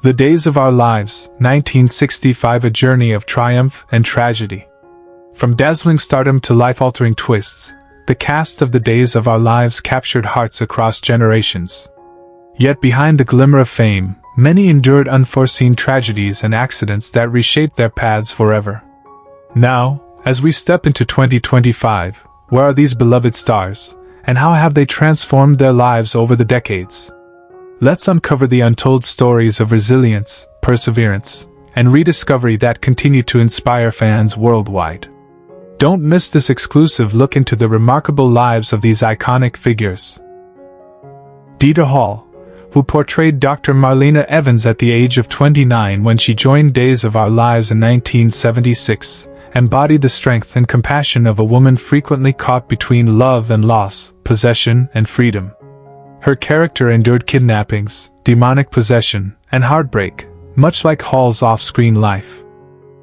The Days of Our Lives, 1965, a journey of triumph and tragedy. From dazzling stardom to life-altering twists, the cast of The Days of Our Lives captured hearts across generations. Yet behind the glimmer of fame, many endured unforeseen tragedies and accidents that reshaped their paths forever. Now, as we step into 2025, where are these beloved stars, and how have they transformed their lives over the decades? Let's uncover the untold stories of resilience, perseverance, and rediscovery that continue to inspire fans worldwide. Don't miss this exclusive look into the remarkable lives of these iconic figures. Deidre Hall, who portrayed Dr. Marlena Evans at the age of 29 when she joined Days of Our Lives in 1976, embodied the strength and compassion of a woman frequently caught between love and loss, possession and freedom. Her character endured kidnappings, demonic possession, and heartbreak, much like Hall's off-screen life.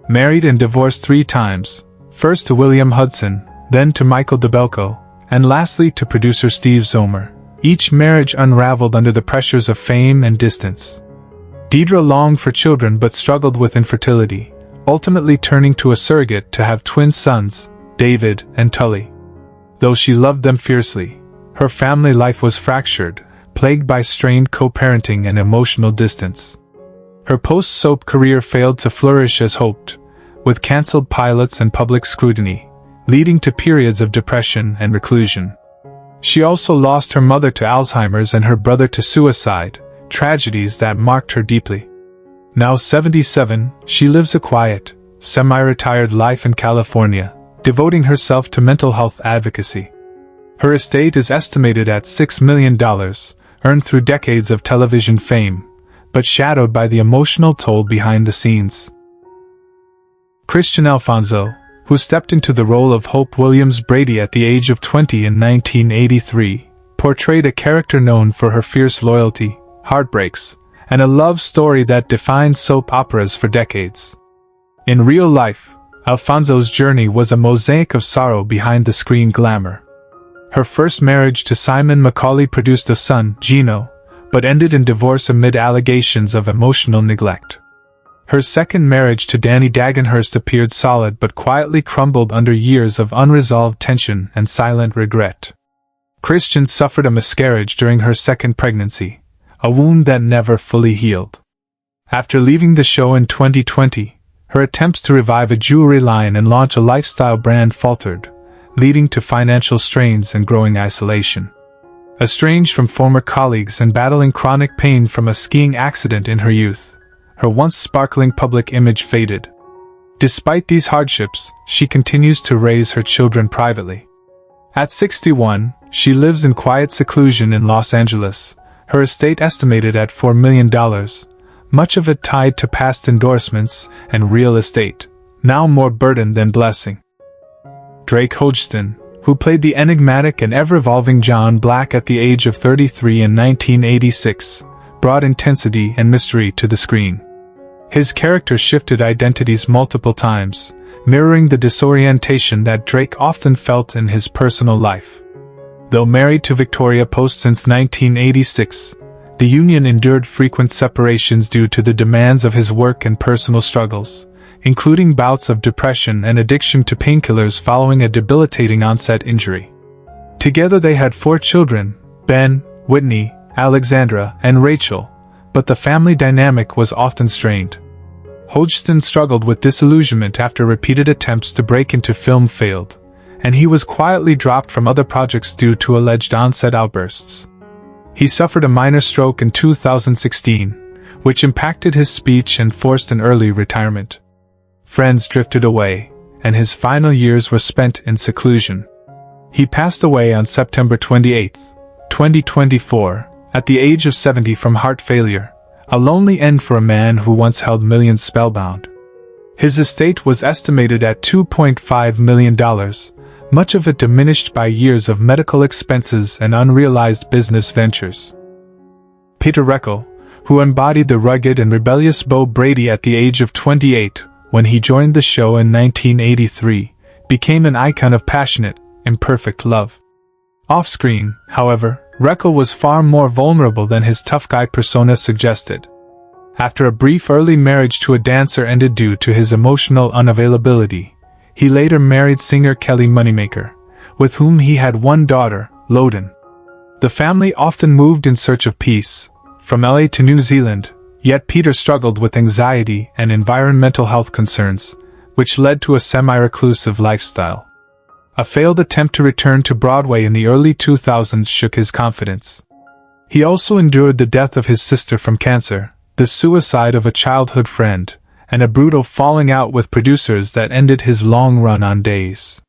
Married and divorced 3 times, first to William Hudson, then to Michael DeBelco, and lastly to producer Steve Zomer, each marriage unraveled under the pressures of fame and distance. Deidre longed for children but struggled with infertility, ultimately turning to a surrogate to have twin sons, David and Tully. Though she loved them fiercely, her family life was fractured, plagued by strained co-parenting and emotional distance. Her post-soap career failed to flourish as hoped, with cancelled pilots and public scrutiny, leading to periods of depression and reclusion. She also lost her mother to Alzheimer's and her brother to suicide, tragedies that marked her deeply. Now 77, she lives a quiet, semi-retired life in California, devoting herself to mental health advocacy. Her estate is estimated at $6 million, earned through decades of television fame, but shadowed by the emotional toll behind the scenes. Christian Alfonso, who stepped into the role of Hope Williams Brady at the age of 20 in 1983, portrayed a character known for her fierce loyalty, heartbreaks, and a love story that defined soap operas for decades. In real life, Alfonso's journey was a mosaic of sorrow behind the screen glamour. Her first marriage to Simon Macaulay produced a son, Gino, but ended in divorce amid allegations of emotional neglect. Her second marriage to Danny Dagenhurst appeared solid but quietly crumbled under years of unresolved tension and silent regret. Christian suffered a miscarriage during her second pregnancy, a wound that never fully healed. After leaving the show in 2020, her attempts to revive a jewelry line and launch a lifestyle brand faltered, leading to financial strains and growing isolation. Estranged from former colleagues and battling chronic pain from a skiing accident in her youth, her once sparkling public image faded. Despite these hardships, she continues to raise her children privately. At 61, she lives in quiet seclusion in Los Angeles, her estate estimated at $4 million, much of it tied to past endorsements and real estate, now more burden than blessing. Drake Hodgson, who played the enigmatic and ever-evolving John Black at the age of 33 in 1986, brought intensity and mystery to the screen. His character shifted identities multiple times, mirroring the disorientation that Drake often felt in his personal life. Though married to Victoria Post since 1986, the union endured frequent separations due to the demands of his work and personal struggles, including bouts of depression and addiction to painkillers following a debilitating onset injury. Together they had 4 children, Ben, Whitney, Alexandra, and Rachel, but the family dynamic was often strained. Hodgson struggled with disillusionment after repeated attempts to break into film failed, and he was quietly dropped from other projects due to alleged onset outbursts. He suffered a minor stroke in 2016, which impacted his speech and forced an early retirement. Friends drifted away, and his final years were spent in seclusion. He passed away on September 28, 2024, at the age of 70 from heart failure, a lonely end for a man who once held millions spellbound. His estate was estimated at $2.5 million, much of it diminished by years of medical expenses and unrealized business ventures. Peter Reckell, who embodied the rugged and rebellious Bo Brady at the age of 28, when he joined the show in 1983, became an icon of passionate, imperfect love. Off-screen, however, Reckell was far more vulnerable than his tough guy persona suggested. After a brief early marriage to a dancer ended due to his emotional unavailability, he later married singer Kelly Moneymaker, with whom he had one daughter, Loden. The family often moved in search of peace, from LA to New Zealand, yet Peter struggled with anxiety and environmental health concerns, which led to a semi-reclusive lifestyle. A failed attempt to return to Broadway in the early 2000s shook his confidence. He also endured the death of his sister from cancer, the suicide of a childhood friend, and a brutal falling out with producers that ended his long run on Days.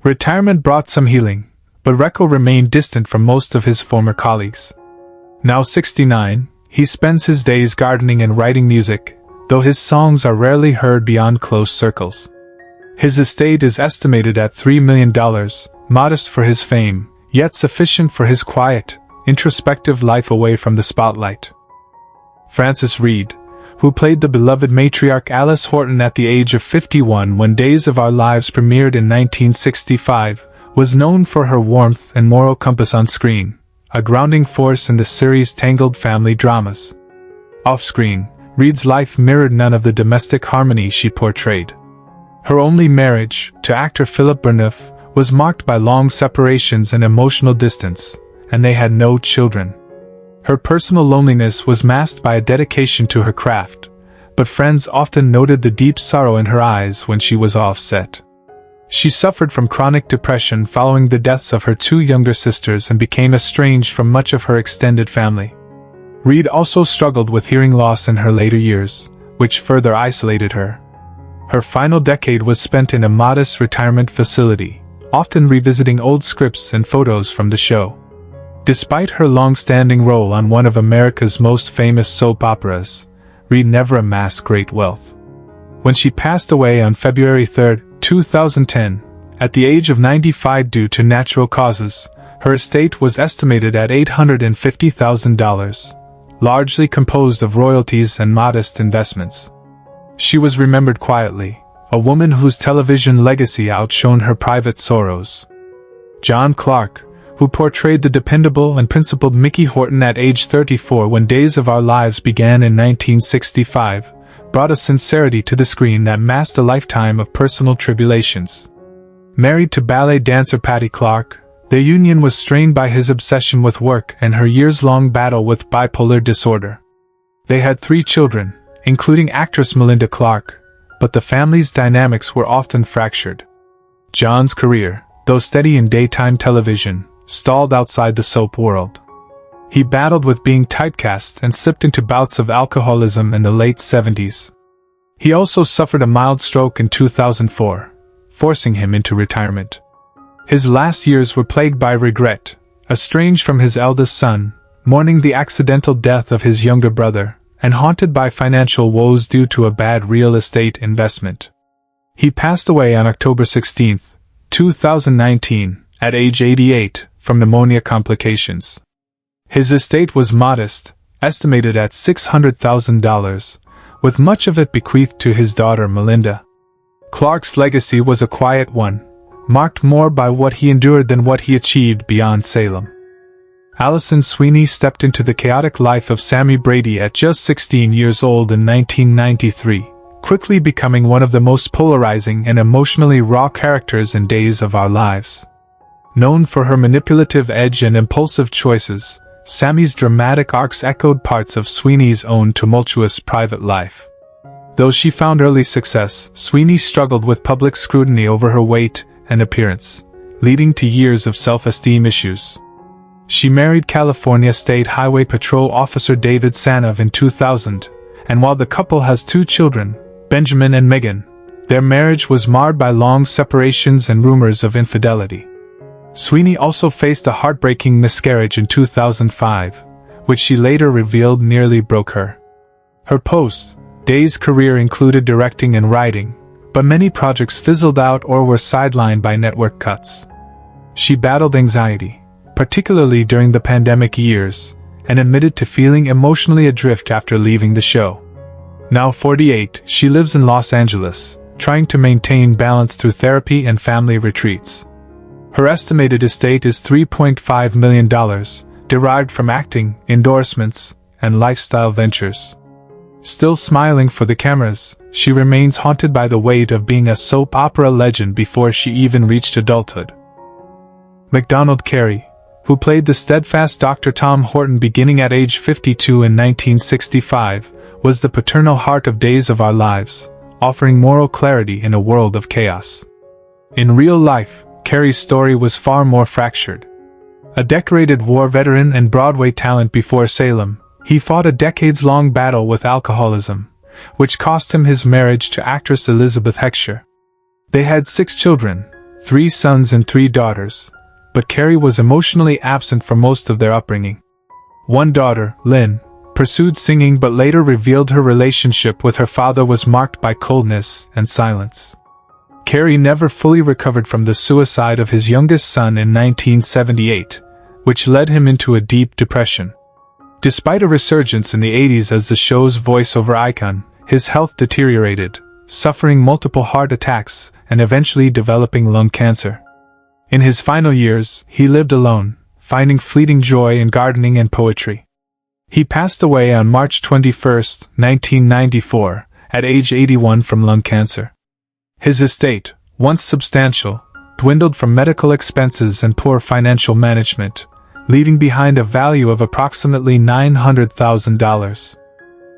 Retirement brought some healing, but Recco remained distant from most of his former colleagues. Now 69, he spends his days gardening and writing music, though his songs are rarely heard beyond close circles. His estate is estimated at $3 million, modest for his fame, yet sufficient for his quiet, introspective life away from the spotlight. Frances Reed, who played the beloved matriarch Alice Horton at the age of 51 when Days of Our Lives premiered in 1965, was known for her warmth and moral compass on screen, a grounding force in the series' tangled family dramas. Off-screen, Reed's life mirrored none of the domestic harmony she portrayed. Her only marriage, to actor Philip Burnouf, was marked by long separations and emotional distance, and they had no children. Her personal loneliness was masked by a dedication to her craft, but friends often noted the deep sorrow in her eyes when she was off set. She suffered from chronic depression following the deaths of her two younger sisters and became estranged from much of her extended family. Reed also struggled with hearing loss in her later years, which further isolated her. Her final decade was spent in a modest retirement facility, often revisiting old scripts and photos from the show. Despite her long-standing role on one of America's most famous soap operas, Reed never amassed great wealth. When she passed away on February 3, 2010, at the age of 95 due to natural causes, her estate was estimated at $850,000, largely composed of royalties and modest investments. She was remembered quietly, a woman whose television legacy outshone her private sorrows. John Clark, who portrayed the dependable and principled Mickey Horton at age 34 when Days of Our Lives began in 1965, brought a sincerity to the screen that masked a lifetime of personal tribulations. Married to ballet dancer Patty Clark, their union was strained by his obsession with work and her years-long battle with bipolar disorder. They had 3 children, including actress Melinda Clark, but the family's dynamics were often fractured. John's career, though steady in daytime television, stalled outside the soap world. He battled with being typecast and slipped into bouts of alcoholism in the late 70s. He also suffered a mild stroke in 2004, forcing him into retirement. His last years were plagued by regret, estranged from his eldest son, mourning the accidental death of his younger brother, and haunted by financial woes due to a bad real estate investment. He passed away on October 16, 2019, at age 88, from pneumonia complications. His estate was modest, estimated at $600,000, with much of it bequeathed to his daughter Melinda. Clark's legacy was a quiet one, marked more by what he endured than what he achieved beyond Salem. Alison Sweeney stepped into the chaotic life of Sammy Brady at just 16 years old in 1993, quickly becoming one of the most polarizing and emotionally raw characters in Days of Our Lives. Known for her manipulative edge and impulsive choices, Sammy's dramatic arcs echoed parts of Sweeney's own tumultuous private life. Though she found early success, Sweeney struggled with public scrutiny over her weight and appearance, leading to years of self-esteem issues. She married California State Highway Patrol Officer David Sanov in 2000, and while the couple has 2 children, Benjamin and Megan, their marriage was marred by long separations and rumors of infidelity. Sweeney also faced a heartbreaking miscarriage in 2005, which she later revealed nearly broke her. Her post-Days career included directing and writing, but many projects fizzled out or were sidelined by network cuts. She battled anxiety, particularly during the pandemic years, and admitted to feeling emotionally adrift after leaving the show. Now 48, she lives in Los Angeles, trying to maintain balance through therapy and family retreats. Her estimated estate is $3.5 million, derived from acting, endorsements, and lifestyle ventures. Still smiling for the cameras, she remains haunted by the weight of being a soap opera legend before she even reached adulthood. MacDonald Carey, who played the steadfast Dr. Tom Horton beginning at age 52 in 1965, was the paternal heart of Days of Our Lives, offering moral clarity in a world of chaos. In real life, Carey's story was far more fractured. A decorated war veteran and Broadway talent before Salem, he fought a decades-long battle with alcoholism, which cost him his marriage to actress Elizabeth Heckscher. They had 6 children, 3 sons and 3 daughters, but Carey was emotionally absent for most of their upbringing. One daughter, Lynn, pursued singing but later revealed her relationship with her father was marked by coldness and silence. Carey never fully recovered from the suicide of his youngest son in 1978, which led him into a deep depression. Despite a resurgence in the 80s as the show's voiceover icon, his health deteriorated, suffering multiple heart attacks and eventually developing lung cancer. In his final years, he lived alone, finding fleeting joy in gardening and poetry. He passed away on March 21, 1994, at age 81 from lung cancer. His estate, once substantial, dwindled from medical expenses and poor financial management, leaving behind a value of approximately $900,000.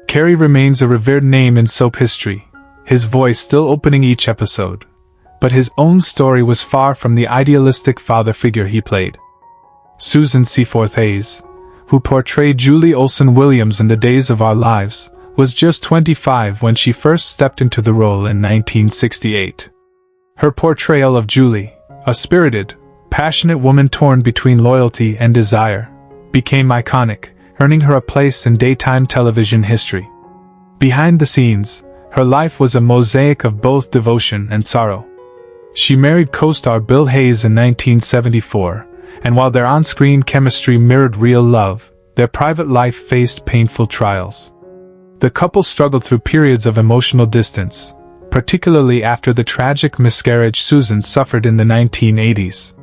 Carey remains a revered name in soap history, his voice still opening each episode. But his own story was far from the idealistic father figure he played. Susan Seaforth Hayes, who portrayed Julie Olson Williams in the Days of Our Lives, was just 25 when she first stepped into the role in 1968. Her portrayal of Julie, a spirited, passionate woman torn between loyalty and desire, became iconic, earning her a place in daytime television history. Behind the scenes, her life was a mosaic of both devotion and sorrow. She married co-star Bill Hayes in 1974, and while their on-screen chemistry mirrored real love, their private life faced painful trials. The couple struggled through periods of emotional distance, particularly after the tragic miscarriage Susan suffered in the 1980s.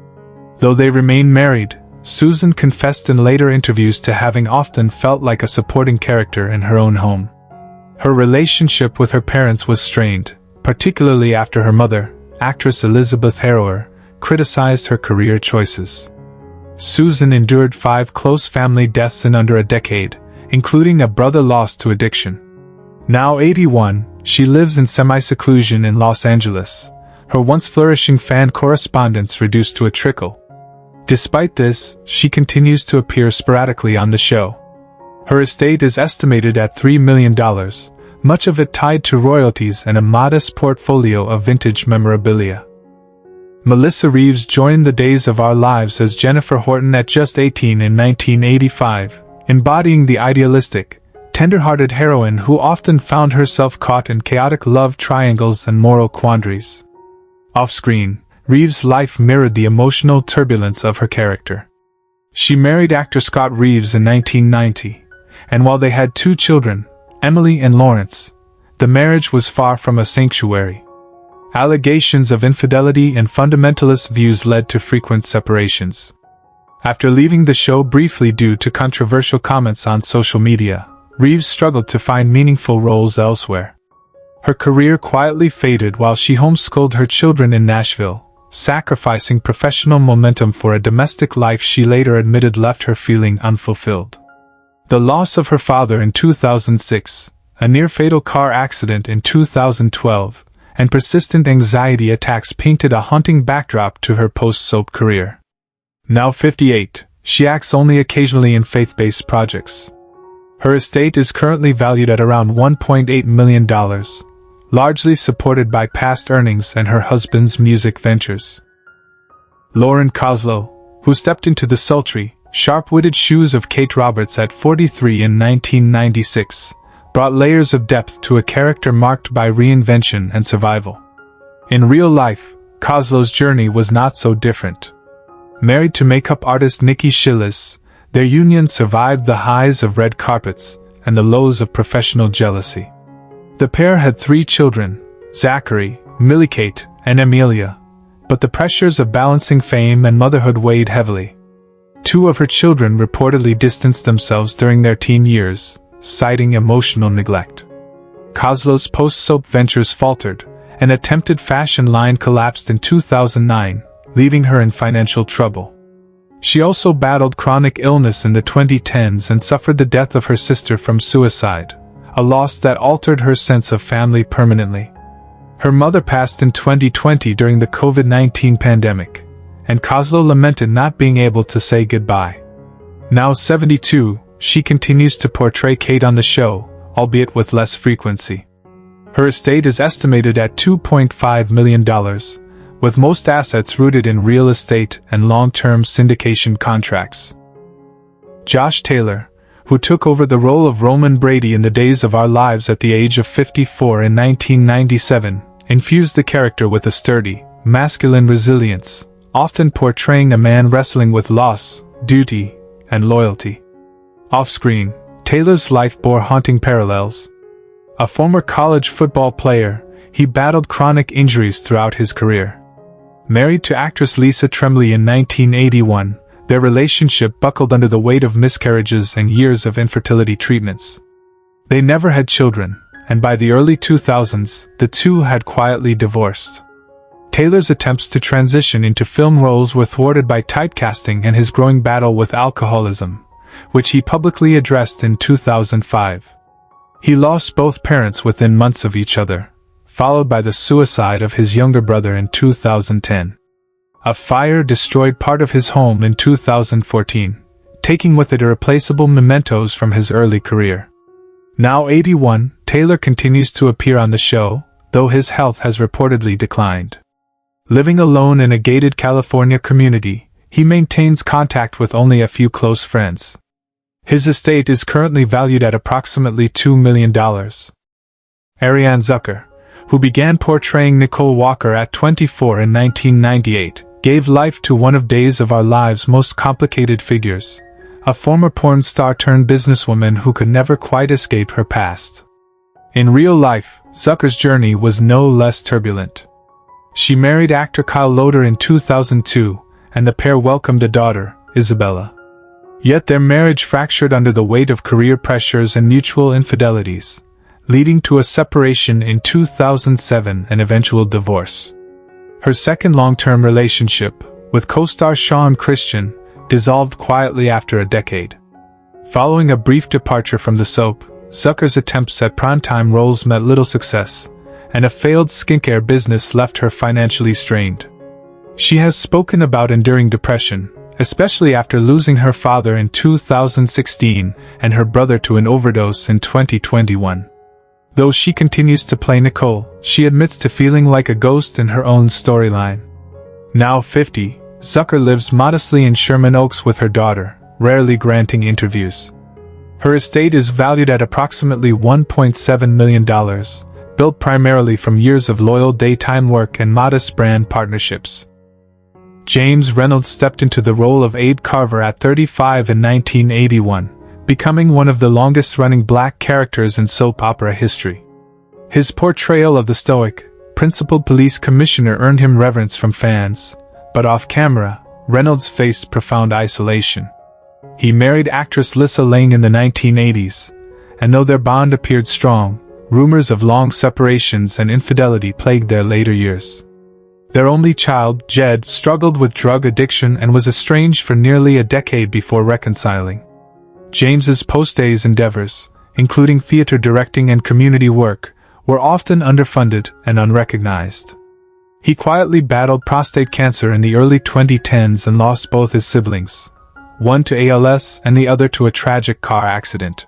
Though they remained married, Susan confessed in later interviews to having often felt like a supporting character in her own home. Her relationship with her parents was strained, particularly after her mother, actress Elizabeth Harrower, criticized her career choices. Susan endured 5 close family deaths in under a decade, including a brother lost to addiction. Now 81, she lives in semi-seclusion in Los Angeles, her once flourishing fan correspondence reduced to a trickle. Despite this, she continues to appear sporadically on the show. Her estate is estimated at $3 million, much of it tied to royalties and a modest portfolio of vintage memorabilia. Melissa Reeves joined the Days of Our Lives as Jennifer Horton at just 18 in 1985, embodying the idealistic, tender-hearted heroine who often found herself caught in chaotic love triangles and moral quandaries. Off-screen, Reeves' life mirrored the emotional turbulence of her character. She married actor Scott Reeves in 1990, and while they had 2 children, Emily and Lawrence, the marriage was far from a sanctuary. Allegations of infidelity and fundamentalist views led to frequent separations. After leaving the show briefly due to controversial comments on social media, Reeves struggled to find meaningful roles elsewhere. Her career quietly faded while she homeschooled her children in Nashville, sacrificing professional momentum for a domestic life she later admitted left her feeling unfulfilled. The loss of her father in 2006, a near-fatal car accident in 2012, and persistent anxiety attacks painted a haunting backdrop to her post-soap career. Now 58, she acts only occasionally in faith-based projects. Her estate is currently valued at around $1.8 million, largely supported by past earnings and her husband's music ventures. Lauren Koslow, who stepped into the sultry, sharp-witted shoes of Kate Roberts at 43 in 1996, brought layers of depth to a character marked by reinvention and survival. In real life, Koslow's journey was not so different. Married to makeup artist Nikki Schillis, their union survived the highs of red carpets and the lows of professional jealousy. The pair had 3 children, Zachary, Millie-Kate, and Amelia, but the pressures of balancing fame and motherhood weighed heavily. 2 of her children reportedly distanced themselves during their teen years, citing emotional neglect. Kozlow's post-soap ventures faltered. An attempted fashion line collapsed in 2009, leaving her in financial trouble. She also battled chronic illness in the 2010s and suffered the death of her sister from suicide, a loss that altered her sense of family permanently. Her mother passed in 2020 during the COVID-19 pandemic, and Kozlow lamented not being able to say goodbye. Now 72, she continues to portray Kate on the show, albeit with less frequency. Her estate is estimated at $2.5 million, with most assets rooted in real estate and long-term syndication contracts. Josh Taylor, who took over the role of Roman Brady in the Days of Our Lives at the age of 54 in 1997, infused the character with a sturdy, masculine resilience, often portraying a man wrestling with loss, duty, and loyalty. Off-screen, Taylor's life bore haunting parallels. A former college football player, he battled chronic injuries throughout his career. Married to actress Lisa Tremblay in 1981, their relationship buckled under the weight of miscarriages and years of infertility treatments. They never had children, and by the early 2000s, the two had quietly divorced. Taylor's attempts to transition into film roles were thwarted by typecasting and his growing battle with alcoholism, which he publicly addressed in 2005. He lost both parents within months of each other, followed by the suicide of his younger brother in 2010. A fire destroyed part of his home in 2014, taking with it irreplaceable mementos from his early career. Now 81, Taylor continues to appear on the show, though his health has reportedly declined. Living alone in a gated California community, he maintains contact with only a few close friends. His estate is currently valued at approximately $2 million. Ariane Zucker, who began portraying Nicole Walker at 24 in 1998, gave life to one of Days of Our Lives' most complicated figures, a former porn star turned businesswoman who could never quite escape her past. In real life, Zucker's journey was no less turbulent. She married actor Kyle Loder in 2002, and the pair welcomed a daughter, Isabella. Yet their marriage fractured under the weight of career pressures and mutual infidelities, leading to a separation in 2007 and eventual divorce. Her second long-term relationship, with co-star Sean Christian, dissolved quietly after a decade. Following a brief departure from the soap, Zucker's attempts at primetime roles met little success, and a failed skincare business left her financially strained. She has spoken about enduring depression, especially after losing her father in 2016 and her brother to an overdose in 2021. Though she continues to play Nicole, she admits to feeling like a ghost in her own storyline. Now 50, Zucker lives modestly in Sherman Oaks with her daughter, rarely granting interviews. Her estate is valued at approximately $1.7 million, built primarily from years of loyal daytime work and modest brand partnerships. James Reynolds stepped into the role of Abe Carver at 35 in 1981, becoming one of the longest-running black characters in soap opera history. His portrayal of the stoic, principled police commissioner earned him reverence from fans, but off-camera, Reynolds faced profound isolation. He married actress Lissa Lang in the 1980s, and though their bond appeared strong, rumors of long separations and infidelity plagued their later years. Their only child, Jed, struggled with drug addiction and was estranged for nearly a decade before reconciling. James's post-days endeavors, including theater directing and community work, were often underfunded and unrecognized. He quietly battled prostate cancer in the early 2010s and lost both his siblings, one to ALS and the other to a tragic car accident.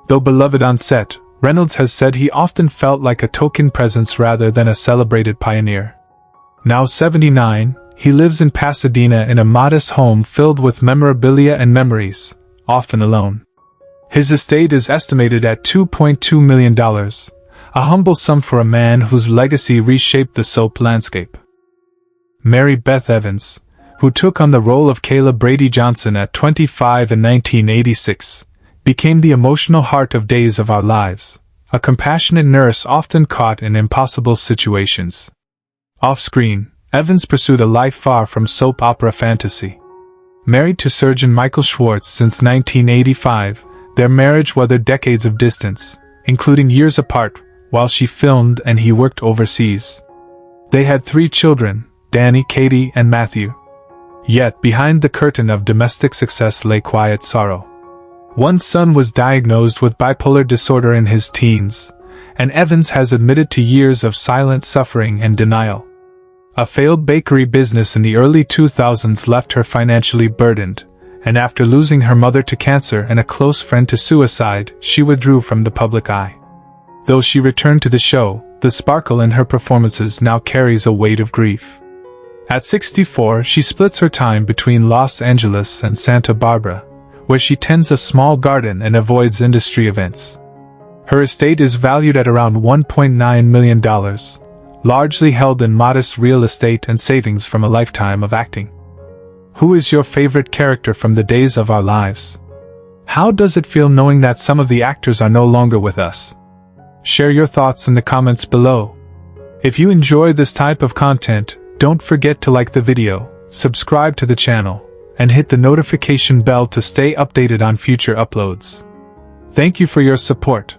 Though beloved on set, Reynolds has said he often felt like a token presence rather than a celebrated pioneer. Now 79, he lives in Pasadena in a modest home filled with memorabilia and memories, often alone. His estate is estimated at $2.2 million, a humble sum for a man whose legacy reshaped the soap landscape. Mary Beth Evans, who took on the role of Kayla Brady Johnson at 25 in 1986, became the emotional heart of Days of Our Lives, a compassionate nurse often caught in impossible situations. Off-screen, Evans pursued a life far from soap opera fantasy. Married to surgeon Michael Schwartz since 1985, their marriage weathered decades of distance, including years apart, while she filmed and he worked overseas. They had 3 children, Danny, Katie, and Matthew. Yet, behind the curtain of domestic success lay quiet sorrow. One son was diagnosed with bipolar disorder in his teens, and Evans has admitted to years of silent suffering and denial. A failed bakery business in the early 2000s left her financially burdened, and after losing her mother to cancer and a close friend to suicide, she withdrew from the public eye. Though she returned to the show, the sparkle in her performances now carries a weight of grief. At 64, she splits her time between Los Angeles and Santa Barbara, where she tends a small garden and avoids industry events. Her estate is valued at around $1.9 million, largely held in modest real estate and savings from a lifetime of acting. Who is your favorite character from the days of our lives? How does it feel knowing that some of the actors are no longer with us? Share your thoughts in the comments below. If you enjoy this type of content, don't forget to like the video, subscribe to the channel, and hit the notification bell to stay updated on future uploads. Thank you for your support.